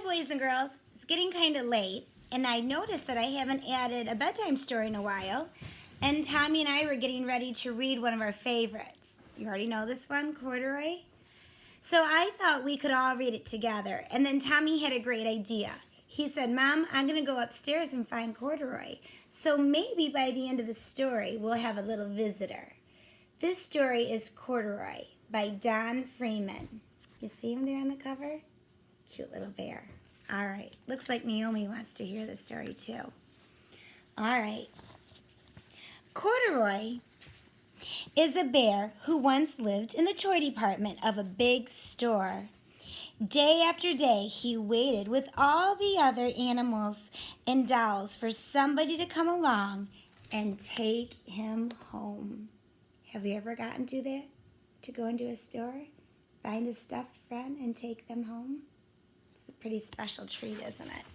boys and girls. It's getting kind of late, and I noticed that I haven't added a bedtime story in a while. And Tommy and I were getting ready to read one of our favorites. You already know this one, Corduroy? So I thought we could all read it together. And then Tommy had a great idea. He said, Mom, I'm going to go upstairs and find Corduroy. So maybe by the end of the story, we'll have a little visitor. This story is Corduroy by Don Freeman. You see him there on the cover? Cute little bear. All right. Looks like Naomi wants to hear the story too. All right. Corduroy is a bear who once lived in the toy department of a big store. Day after day, he waited with all the other animals and dolls for somebody to come along and take him home. Have you ever gotten to that? To go into a store, find a stuffed friend, and take them home? It's a pretty special treat, isn't it?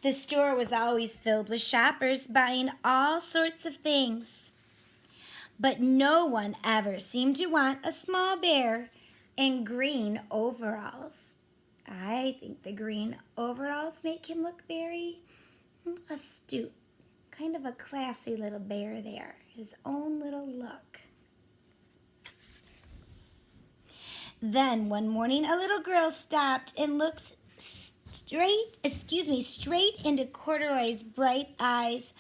The store was always filled with shoppers buying all sorts of things. But no one ever seemed to want a small bear in green overalls. I think the green overalls make him look very astute. Kind of a classy little bear there. His own little look. Then one morning a little girl stopped and looked straight into Corduroy's bright eyes.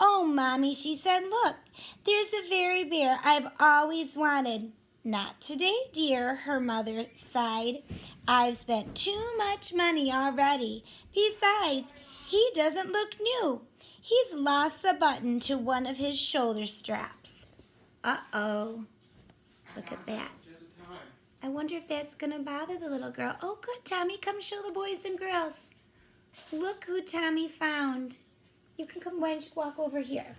Oh, Mommy, she said, look, there's a very bear I've always wanted. Not today, dear, her mother sighed. I've spent too much money already. Besides, he doesn't look new. He's lost a button to one of his shoulder straps. Uh-oh. Look at that. I wonder if that's going to bother the little girl. Oh, good, Tommy. Come show the boys and girls. Look who Tommy found. You can come. Why don't you walk over here?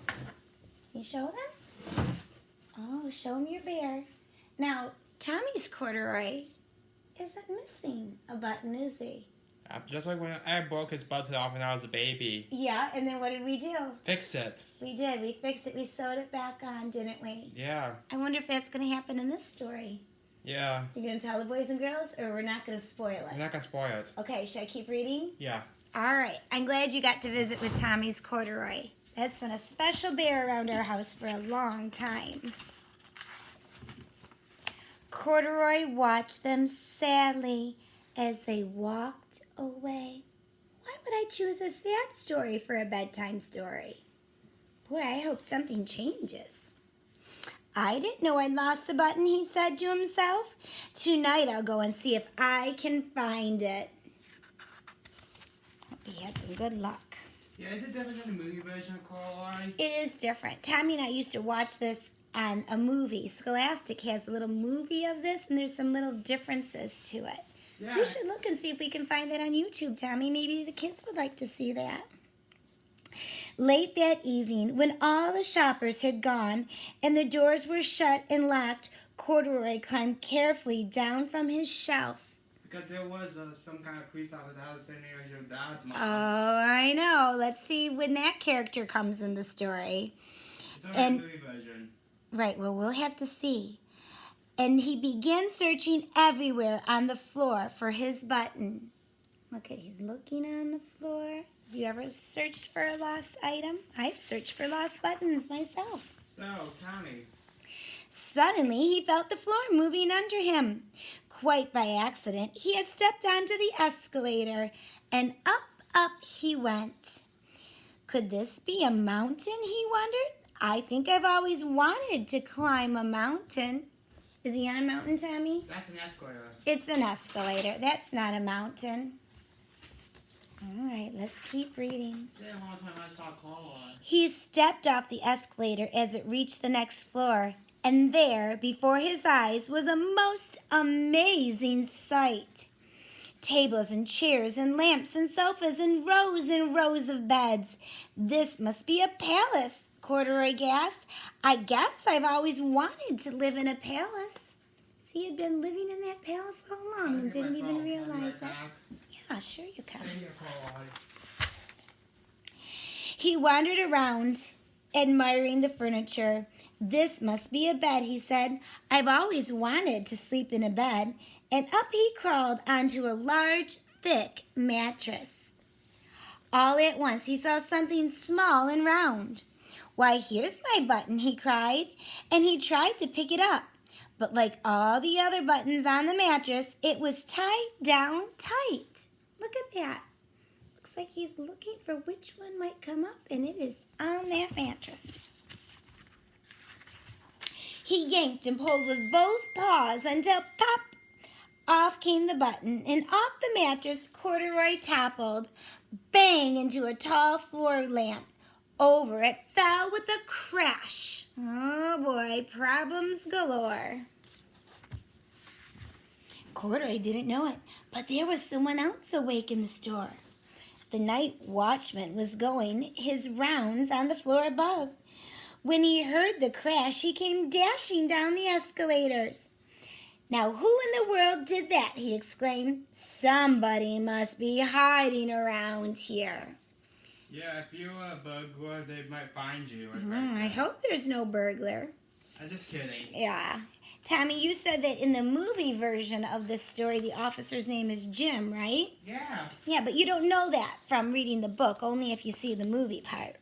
Can you show them? Oh, show them your bear. Now, Tommy's Corduroy isn't missing a button, is he? Just like when I broke his button off when I was a baby. Yeah, and then what did we do? Fixed it. We did. We fixed it. We sewed it back on, didn't we? Yeah. I wonder if that's going to happen in this story. Yeah. You going to tell the boys and girls, or we're not going to spoil it? I'm not going to spoil it. Okay, should I keep reading? Yeah. All right. I'm glad you got to visit with Tommy's Corduroy. That's been a special bear around our house for a long time. Corduroy watched them sadly as they walked away. Why would I choose a sad story for a bedtime story? Boy, I hope something changes. I didn't know I'd lost a button, he said to himself. Tonight I'll go and see if I can find it. Hope he had some good luck. Yeah, is it different than the movie version of Corduroy? It is different. Tommy and I used to watch this on a movie. Scholastic has a little movie of this, and there's some little differences to it. Yeah. We should look and see if we can find that on YouTube, Tommy. Maybe the kids would like to see that. Late that evening, when all the shoppers had gone and the doors were shut and locked, Corduroy climbed carefully down from his shelf. Because there was some kind of priest out of the house saying it was your dad's mom. Oh, I know. Let's see when that character comes in the story. It's only the movie version. Right, well, we'll have to see. And he began searching everywhere on the floor for his button. Look at, he's looking on the floor. Have you ever searched for a lost item? I've searched for lost buttons myself. So, Tommy. Suddenly, he felt the floor moving under him. Quite by accident, he had stepped onto the escalator, and up he went. Could this be a mountain, he wondered? I think I've always wanted to climb a mountain. Is he on a mountain, Tommy? That's an escalator. It's an escalator. That's not a mountain. All right, let's keep reading. He stepped off the escalator as it reached the next floor, and there, before his eyes, was a most amazing sight. Tables and chairs and lamps and sofas and rows of beds. This must be a palace, Corduroy gasped. I guess I've always wanted to live in a palace. See, he had been living in that palace so long and didn't even realize it. Yeah, sure you can. He wandered around, admiring the furniture "This must be a bed," he said. "I've always wanted to sleep in a bed." And up he crawled onto a large, thick mattress. All at once he saw something small and round. "Why, here's my button," he cried, and he tried to pick it up. But like all the other buttons on the mattress, it was tied down tight. Look at that. Looks like he's looking for which one might come up, and it is on that mattress. He yanked and pulled with both paws until pop! Off came the button, and off the mattress Corduroy toppled, bang, into a tall floor lamp. Over it fell with a crash. Oh boy, problems galore. Corduroy didn't know it, but there was someone else awake in the store. The night watchman was going his rounds on the floor above. When he heard the crash, he came dashing down the escalators. "Now, who in the world did that?" he exclaimed. "Somebody must be hiding around here." Yeah, if you're a burglar, they might find you. I hope there's no burglar. I'm just kidding. Yeah. Tommy, you said that in the movie version of this story, the officer's name is Jim, right? Yeah. Yeah, but you don't know that from reading the book, only if you see the movie part.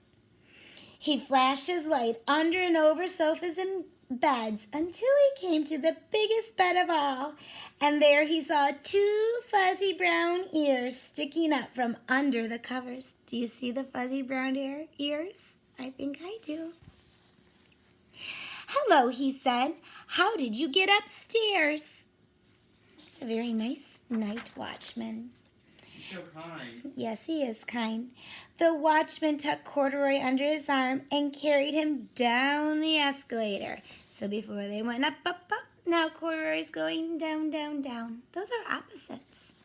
He flashed his light under and over sofas and beds until he came to the biggest bed of all, and there he saw 2 fuzzy brown ears sticking up from under the covers. Do you see the fuzzy brown ears? I think I do. "Hello," he said. "How did you get upstairs?" It's a very nice night watchman. He's so kind. Yes, he is kind. The watchman took Corduroy under his arm and carried him down the escalator. So before they went up, up, up, now Corduroy's going down, down, down. Those are opposites.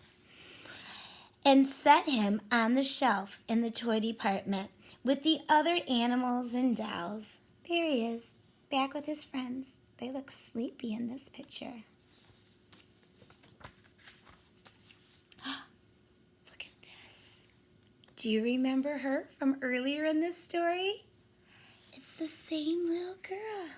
And set him on the shelf in the toy department with the other animals and dolls. There he is, back with his friends. They look sleepy in this picture. Look at this. Do you remember her from earlier in this story? It's the same little girl.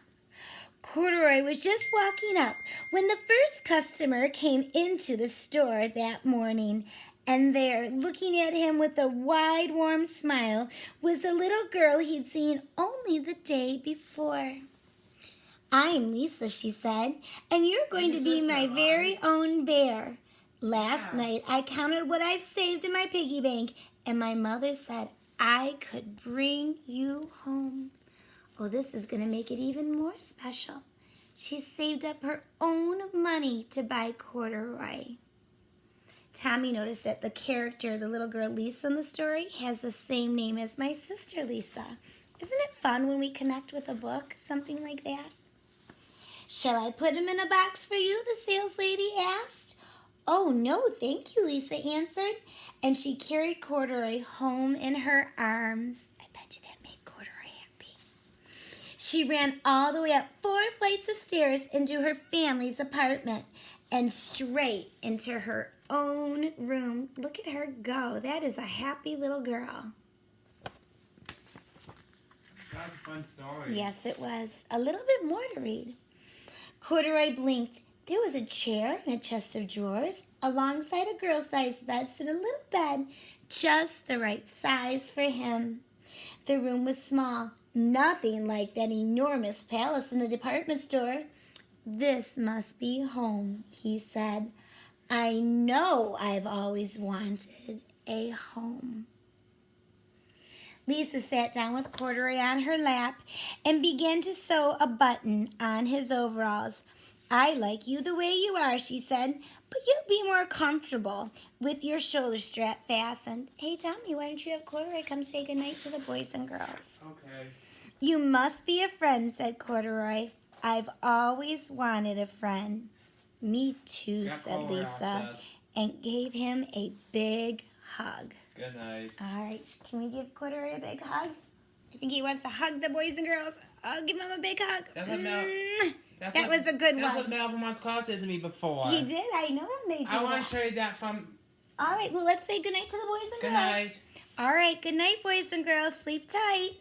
Corduroy was just walking up when the first customer came into the store that morning, and there, looking at him with a wide, warm smile, was the little girl he'd seen only the day before. "I'm Lisa," she said, "and you're going to be my very own bear. Last night I counted what I've saved in my piggy bank, and my mother said I could bring you home. Oh, this is going to make it even more special. She saved up her own money to buy Corduroy." Tommy noticed that the character, the little girl Lisa in the story, has the same name as my sister Lisa. Isn't it fun when we connect with a book, something like that? "Shall I put him in a box for you?" the sales lady asked. "Oh, no, thank you," Lisa answered, and she carried Corduroy home in her arms. I bet you that made Corduroy happy. She ran all the way up 4 flights of stairs into her family's apartment and straight into her own room. Look at her go. That is a happy little girl. That was a fun story. Yes, it was. A little bit more to read. Corduroy blinked. There was a chair and a chest of drawers. Alongside a girl-sized bed stood a little bed, just the right size for him. The room was small, nothing like that enormous palace in the department store. "This must be home," he said. "I know I've always wanted a home." Lisa sat down with Corduroy on her lap and began to sew a button on his overalls. "I like you the way you are," she said, "but you'll be more comfortable with your shoulder strap fastened." Hey, Tommy, why don't you have Corduroy come say goodnight to the boys and girls? Okay. "You must be a friend," said Corduroy. "I've always wanted a friend." "Me too," said Lisa, and gave him a big hug. Good night. All right, can we give Corduroy a big hug? I think he wants to hug the boys and girls. I'll give him a big hug. That's what Mel. That was a good That's one. what Melvin once called it to me before. He did. I know him. They did. I want that. to show you that from. All right. Well, let's say goodnight to the boys and Good girls. night. All right. Good night, boys and girls. Sleep tight.